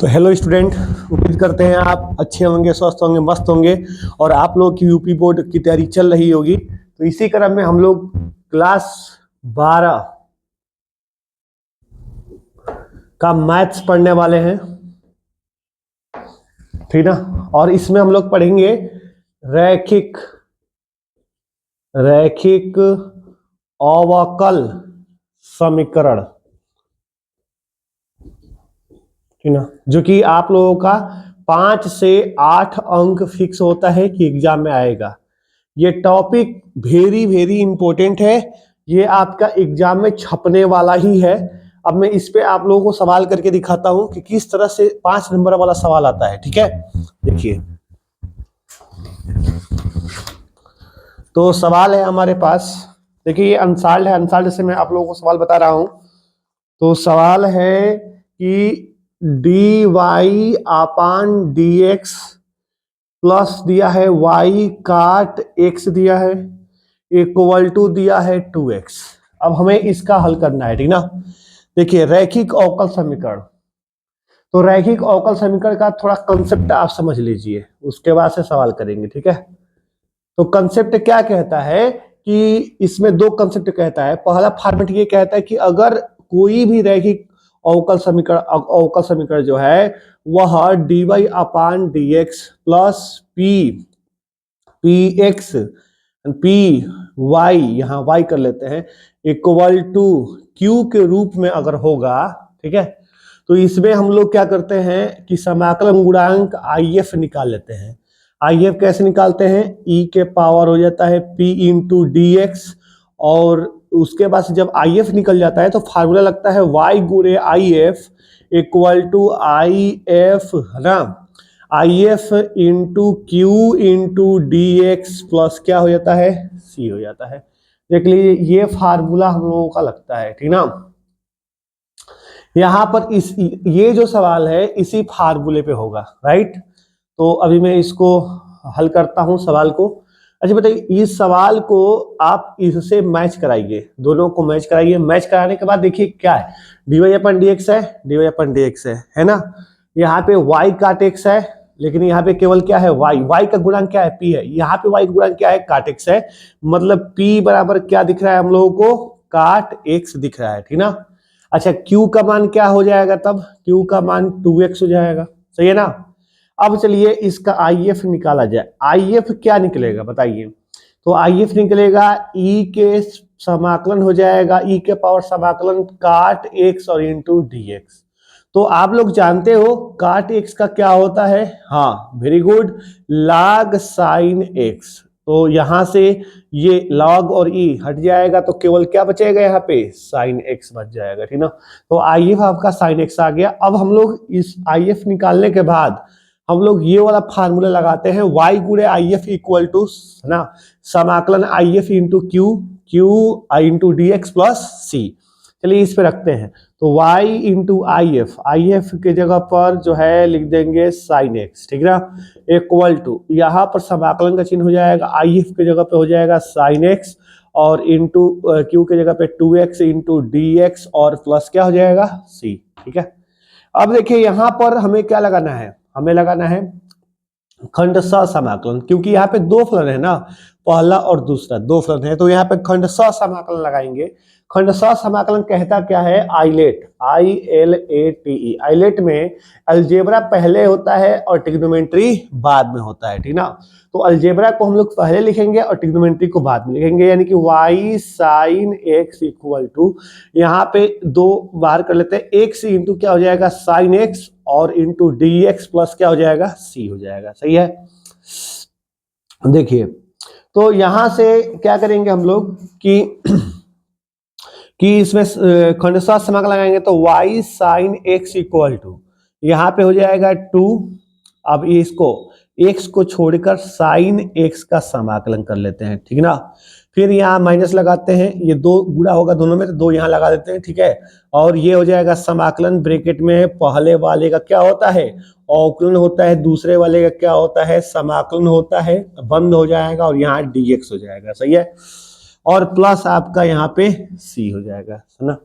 तो hello student, उम्मीद करते हैं आप अच्छे होंगे, स्वस्थ होंगे, मस्त होंगे और आप लोग की यूपी बोर्ड की तैयारी चल रही होगी। तो इसी क्रम में हम लोग क्लास 12 का मैथ्स पढ़ने वाले हैं, ठीक ना। और इसमें हम लोग पढ़ेंगे रैखिक अवकल समीकरण, ठीक ना, जो कि आप लोगों का 5 से 8 अंक फिक्स होता है कि एग्जाम में आएगा। ये टॉपिक वेरी वेरी इंपॉर्टेंट है, ये आपका एग्जाम में छपने वाला ही है। अब मैं इस पे आप लोगों को सवाल करके दिखाता हूं कि किस तरह से 5 नंबर वाला सवाल आता है, ठीक है। देखिए, तो सवाल है हमारे पास, देखिए ये अनसाल्ड है, अनसाल्ड से मैं आप लोगों को सवाल बता रहा हूं। तो सवाल है कि dy अपान dx प्लस दिया है y काट x दिया है इक्वल टू दिया है 2x। अब हमें इसका हल करना है, ठीक ना। देखिए, रैखिक अवकल समीकरण, तो रैखिक अवकल समीकरण का थोड़ा कंसेप्ट आप समझ लीजिए, उसके बाद से सवाल करेंगे, ठीक है। तो कंसेप्ट क्या कहता है कि इसमें दो कंसेप्ट कहता है। पहला फॉर्मेट ये कहता है कि अगर कोई भी रैखिक अवकल समीकरण जो है वह dy अपान dx प्लस px py, यहाँ y कर लेते हैं, इक्वल टू q के रूप में अगर होगा, ठीक है, तो इसमें हम लोग क्या करते हैं कि समाकलन गुणांक if निकाल लेते हैं। if कैसे निकालते हैं, e के पावर हो जाता है p इंटू डी एक्स, और उसके बाद से जब if निकल जाता है तो फार्मूला लगता है y गुणे if इक्वल टू if, है ना, if into q into d x plus क्या हो जाता है, c हो जाता है। देख लीजिए, ये फार्मूला हम लोगों का लगता है, ठीक ना। यहां पर ये जो सवाल है इसी फार्मूले पे होगा, राइट। तो अभी मैं इसको हल करता हूं सवाल को। अच्छा बताइए, इस सवाल को आप इससे मैच कराइए, दोनों को मैच कराइए। मैच कराने के बाद देखिए क्या है, dy अपन dx है, dy अपन dx है ना। यहाँ पे y काट x है, लेकिन यहाँ पे केवल क्या है, y का गुणांक क्या है, p है। यहाँ पे y का गुणांक क्या है, काट x है, मतलब p बराबर क्या दिख रहा है हम लोगों को, काट x दिख रहा है, ठीक ना। अच्छा, q का मान क्या हो जाएगा, तब q का मान 2x हो जाएगा, सही है ना। अब चलिए इसका if निकाला जाए। if क्या निकलेगा बताइए, तो if निकलेगा e के समाकलन हो जाएगा, e के पावर समाकलन काट x और इंटू dx। तो आप लोग जानते हो काट x का क्या होता है, हाँ very good, log sign x। तो यहां से ये log और e हट जाएगा तो केवल क्या बचेगा, यहाँ पे साइन x बच जाएगा, ठीक ना। तो if आपका साइन x आ गया। अब हम लोग इस if निकालने के बाद हम लोग ये वाला फार्मूला लगाते हैं, y गुणे if इक्वल टू, है ना, समाकलन if into q into d x plus c. चलिए इस पे रखते हैं, तो y इंटू if के जगह पर जो है लिख देंगे साइन x, ठीक ना, इक्वल टू, यहाँ पर समाकलन का चिन्ह हो जाएगा, if के जगह पे हो जाएगा साइन x और इंटू q के जगह पे 2x इंटू डी एक्स और प्लस क्या हो जाएगा, c, ठीक है। अब देखिए यहाँ पर हमें क्या लगाना है, हमें लगाना है खंडशः समाकलन, क्योंकि यहाँ पे दो फलन है ना, पहला और दूसरा दो फलन है, तो यहाँ पे खंडशः समाकलन लगाएंगे। खंडशः समाकलन कहता क्या है, आइलेट, ILATE, आइलेट में अलजेब्रा पहले होता है और ट्रिग्नोमेट्री बाद में होता है, ठीक ना। तो अलजेब्रा को हम लोग पहले लिखेंगे और ट्रिग्नोमेट्री को बाद में लिखेंगे, यानी कि y sign x equal to, यहाँ पे दो बाहर कर लेते हैं, x इंटू क्या हो जाएगा साइन x और इंटू डी एक्स प्लस क्या हो जाएगा, c हो जाएगा, सही है। देखिए, तो यहां से क्या करेंगे हम लोग कि इसमें खंडशः समाकलन लगाएंगे, तो y sign x equal to, यहाँ पे हो जाएगा 2। अब इसको x को छोड़कर साइन x का समाकलन कर लेते हैं, ठीक ना। फिर यहाँ माइनस लगाते हैं, ये दो गुणा होगा दोनों में, तो दो यहाँ लगा देते हैं, ठीक है। और ये हो जाएगा समाकलन, ब्रैकेट में पहले वाले का क्या होता है, अवकलन होता है, दूसरे वाले का क्या होता है, समाकलन होता है, बंद हो जाएगा और यहाँ dx हो जाएगा, सही है। और प्लस आपका यहाँ पे c हो जाएगा, है ना।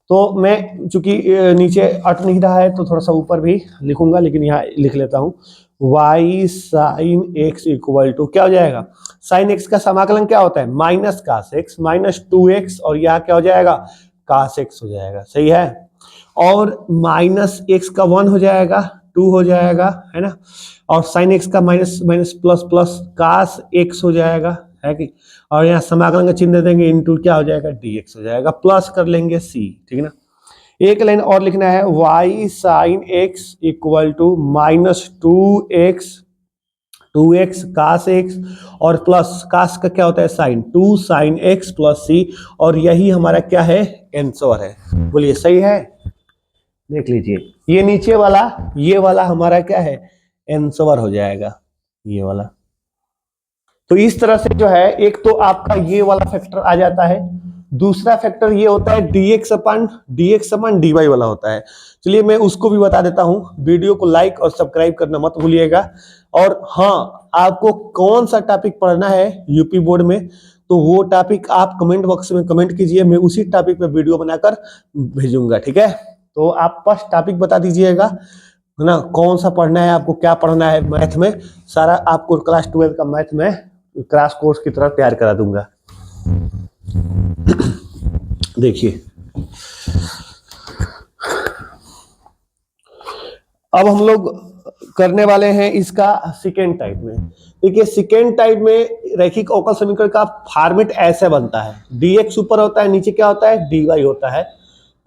तो मैं चूंकि नीचे अट नहीं रहा है तो थोड़ा सा ऊपर भी लिखूंगा, लेकिन यहाँ लिख लेता हूँ y sign x equal to क्या हो जाएगा, साइन x का समाकलन क्या होता है, minus cos x minus 2x, और यहाँ क्या हो जाएगा, कास x हो जाएगा, सही है। और माइनस x का 1 हो जाएगा, 2 हो जाएगा, है ना, और साइन x का minus minus plus plus cos x हो जाएगा, है कि, और यहाँ समाकलन का चिन्ह देंगे, इनटू क्या हो जाएगा, dx हो जाएगा, प्लस कर लेंगे c, ठीक है ना। एक लाइन और लिखना है, y sign x equal to minus 2x cos x, और प्लस कास का क्या होता है, sign, 2 sign x plus c, और यही हमारा क्या है, आंसर है। बोलिए सही है, देख लीजिए ये नीचे वाला, ये वाला हमारा क्या है, आंसर हो जाएगा, ये वाला। तो इस तरह से जो है, एक तो आपका ये वाला फैक्टर आ जाता है, दूसरा फैक्टर ये होता है dx अपन dy वाला होता है। चलिए मैं उसको भी बता देता हूं, वीडियो को लाइक और सब्सक्राइब करना मत भूलिएगा। और हाँ, आपको कौन सा टॉपिक पढ़ना है यूपी बोर्ड में, तो वो टॉपिक आप कमेंट बॉक्स में कमेंट कीजिए, मैं उसी टॉपिक पे वीडियो बनाकर भेजूंगा, ठीक है। तो आप फर्स्ट टॉपिक बता दीजिएगा, है ना, कौन सा पढ़ना है आपको, क्या पढ़ना है मैथ में, सारा आपको क्लास 12 का मैथ में क्रैश कोर्स की तरह तैयार करा दूंगा। देखिए अब हम लोग करने वाले हैं इसका सेकेंड टाइप में। देखिए सेकेंड टाइप में रैखिक अवकल समीकरण का फॉर्मेट ऐसे बनता है, dx ऊपर होता है, नीचे क्या होता है, dy होता है,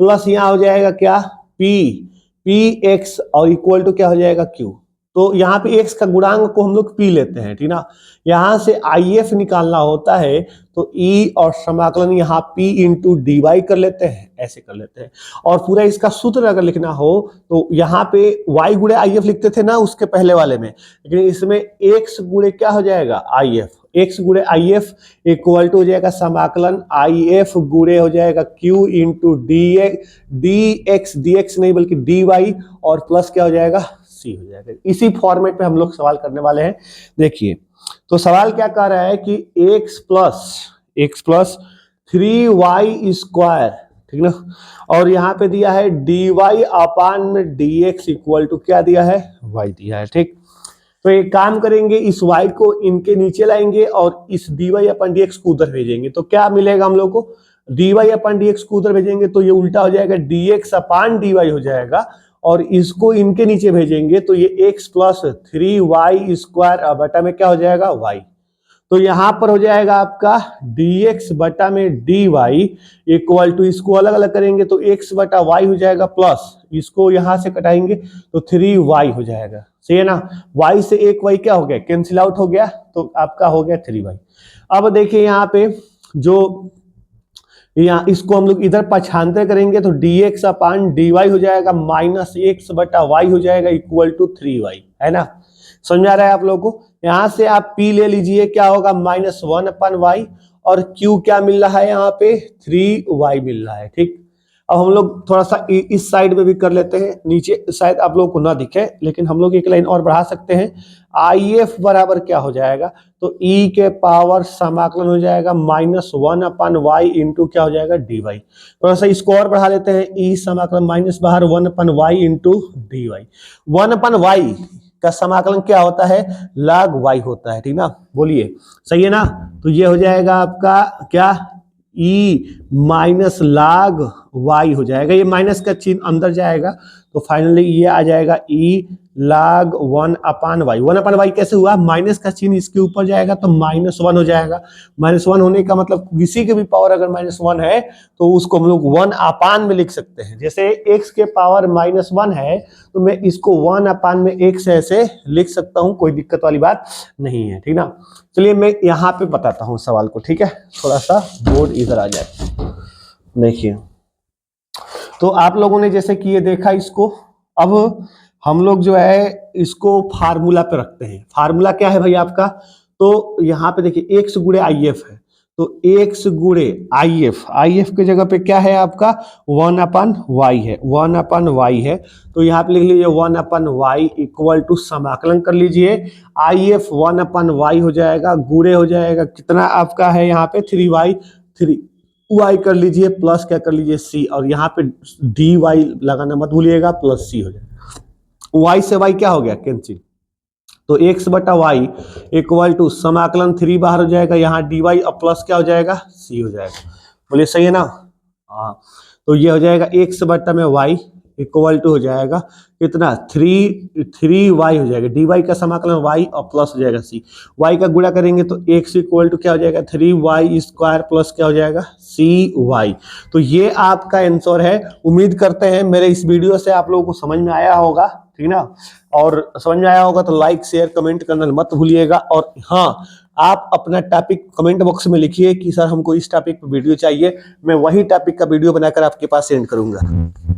प्लस यहाँ हो जाएगा क्या, px, और इक्वल टू क्या हो जाएगा, q। तो यहाँ पे x का गुणांक को हम लोग p लेते हैं, ठीक ना। यहाँ से if निकालना होता है तो e और समाकलन यहाँ p इंटू डी वाई कर लेते हैं, ऐसे कर लेते हैं। और पूरा इसका सूत्र अगर लिखना हो तो यहाँ पे y गुणे if लिखते थे ना उसके पहले वाले में, लेकिन इसमें x गुणे क्या हो जाएगा, if, x गुणे if इक्वल टू हो जाएगा समाकलन if गुणे हो जाएगा q इंटू dx नहीं बल्कि dy, और प्लस क्या हो जाएगा, c हो जाएगा। इसी फॉर्मेट पे हम लोग सवाल करने वाले हैं। देखिए तो सवाल क्या कह रहा है कि x प्लस 3y स्क्वायर, ठीक ना, और यहाँ पे दिया है dy अपान में dx इक्वल टू क्या दिया है, y दिया है, ठीक। तो एक काम करेंगे, इस y को इनके नीचे लाएंगे और इस dy अपन dx को उधर भेजेंगे, तो क्या मिलेगा हम लोग को, dy अपन dx को उधर भेजेंगे तो ये उल्टा हो जाएगा, dx अपान dy हो जाएगा, और इसको इनके नीचे भेजेंगे तो ये x प्लस 3y स्क्वायर बटा में क्या हो जाएगा, y। तो यहां पर हो जाएगा आपका dx बटा में dy इक्वल टू, इसको अलग अलग करेंगे तो x बटा y हो जाएगा, प्लस इसको यहां से कटाएंगे तो 3y हो जाएगा, सही है ना। y से एक y क्या हो गया, कैंसिल आउट हो गया, तो आपका हो गया 3y। अब देखिए यहाँ पे जो यहाँ इसको हम लोग इधर पक्षांतर करेंगे तो dx अपान dy हो जाएगा माइनस x बटा y हो जाएगा इक्वल टू 3y, है ना। समझ में आ रहा है आप लोगों को। यहाँ से आप p ले लीजिए, क्या होगा, माइनस 1 अपन y, और q क्या मिल रहा है, यहाँ पे 3y मिल रहा है, ठीक। अब हम लोग थोड़ा सा इस साइड में भी कर लेते हैं, नीचे शायद आप लोगों को ना दिखे, लेकिन हम लोग एक लाइन और बढ़ा सकते हैं। if बराबर क्या हो जाएगा, तो e के पावर समाकलन हो जाएगा माइनस 1 अपन y इंटू क्या हो जाएगा, dy। थोड़ा सा इसको और बढ़ा लेते हैं, e समाकलन माइनस बाहर 1 अपन y इंटू dy। 1 अपन y का समाकलन क्या होता है, log y होता है, ठीक ना। बोलिए सही है ना। तो ये हो जाएगा आपका क्या, e माइनस log y हो जाएगा, ये माइनस का चिन्ह अंदर जाएगा तो फाइनली ये आ जाएगा e log 1 upon y. 1 upon y कैसे हुआ, माइनस का चिन्ह इसके ऊपर जाएगा तो माइनस 1 हो जाएगा। माइनस 1 होने का मतलब किसी के भी पावर अगर माइनस 1 है तो उसको हम लोग 1 अपान में लिख सकते हैं। जैसे x के पावर माइनस 1 है तो मैं इसको 1 अपान में x ऐसे लिख सकता हूं, कोई दिक्कत वाली बात नहीं है, ठीक ना। चलिए मैं यहाँ पे बताता हूँ सवाल को, ठीक है, थोड़ा सा बोर्ड इधर आ जाए। देखिए तो आप लोगों ने जैसे कि ये देखा इसको, अब हम लोग जो है इसको फार्मूला पे रखते हैं। फार्मूला क्या है भाई आपका, तो यहाँ पे देखिए x गुणे IF है, तो x गुणे IF के जगह पे क्या है आपका 1 अपन y है, 1 अपन y है, तो यहाँ पे लिख लीजिए 1 अपन y इक्वल टू समाकलन कर लीजिए IF 1 अपन y हो जाएगा, गुणे हो जाएगा कितना आपका है यहाँ पे 3y, वाई कर लीजिए प्लस क्या कर लीजिए सी, और यहाँ पे डी वाई लगाना मत भूलिएगा, प्लस सी हो जाएगा। वाई से वाई क्या हो गया कैंसिल, तो एक्स बटा वाई इक्वल टू समाकलन 3 बाहर हो जाएगा, यहाँ डी वाई और प्लस क्या हो जाएगा सी हो जाएगा। बोलिए सही है ना। हाँ, तो ये हो जाएगा एक्स बटा में वाई इक्वल टू हो जाएगा कितना 3 वाई हो जाएगा, डी वाई का समाकलन वाई और प्लस हो जाएगा सी, वाई का गुणा करेंगे तो एक्स इक्वल टू क्या हो जाएगा 3y स्क्वायर प्लस क्या हो जाएगा सी वाई। तो ये आपका आंसर है। उम्मीद करते हैं मेरे इस वीडियो से आप लोगों को समझ में आया होगा, ठीक ना। और समझ में आया होगा तो लाइक शेयर कमेंट करना मत भूलिएगा। और हाँ, आप अपना टॉपिक कमेंट बॉक्स में लिखिए कि सर हमको इस टॉपिक पर वीडियो चाहिए, मैं वही टॉपिक का वीडियो बनाकर आपके पास सेंड करूंगा।